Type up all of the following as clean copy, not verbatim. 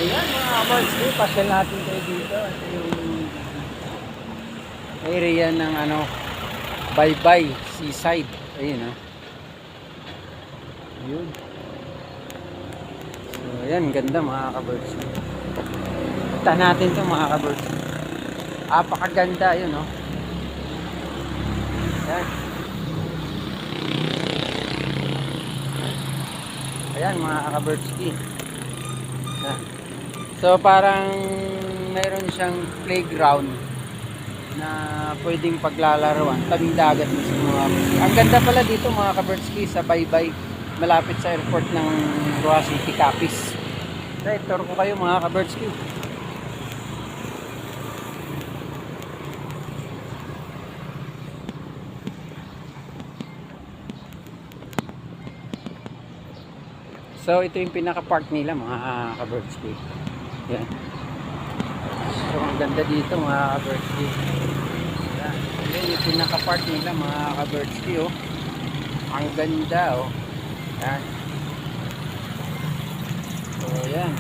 Ayan mga kabarski, pasyal natin kayo dito. Ito yung area ng Baybay Seaside. Ayun Ayun. So ayan, ganda mga kabarski. Punta natin to mga kabarski. Apakaganda yun Ayan. Ayan mga kabarski. Ayan. So parang mayroon siyang playground na pwedeng paglalaruan, tabing dagat mismo mga kabarski. Ang ganda pala dito mga kabarski sa Baybay, malapit sa airport ng Roa City, Capiz. So tour ko kayo mga kabarski. So ito yung pinaka-park nila mga kabarski. Yan. So ang ganda dito mga kabirdski. Yan. Yan yung pinaka-park nila mga kabirdski Ang ganda Yan. So yan.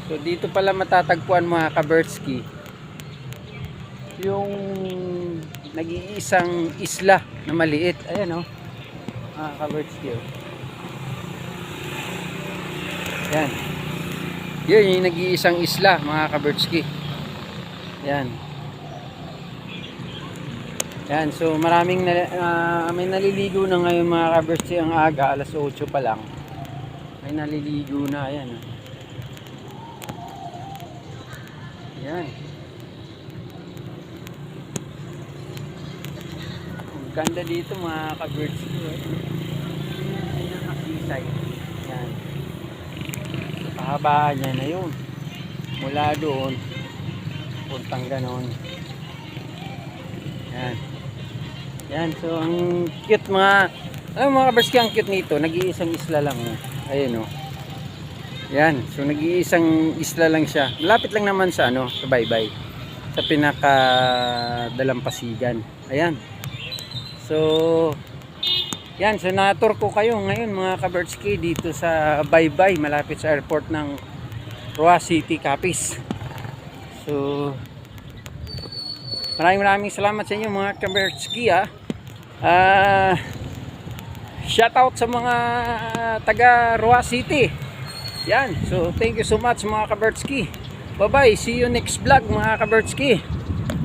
So dito pala matatagpuan mga kabirdski yung nag-iisang isla na maliit. Ayan mga kabirdski Yan. Yun yung nag-iisang isla mga kabirdski. Yan. Yan. So maraming may naliligo na ngayon mga kabirdski. Ang aga, alas 8 pa lang. May naliligo na. Yan. Yan. Ang ganda dito mga kabirdski. Yan. Kahabaan niya na yun mula doon puntang ganon. Yan. So ang cute mga kabarski, ang cute nito, nag-iisang isla lang ayun yan. So nag-iisang isla lang siya, malapit lang naman sa sa Baybay, sa pinaka dalampasigan. Ayan. So yan, so na-tour ko kayo ngayon mga kabirdski dito sa Baybay, malapit sa airport ng Roa City, Capiz. So maraming salamat sa inyo mga kabirdski shout out sa mga taga Roa City. Yan, so thank you so much mga kabirdski. Bye bye, see you next vlog mga kabirdski.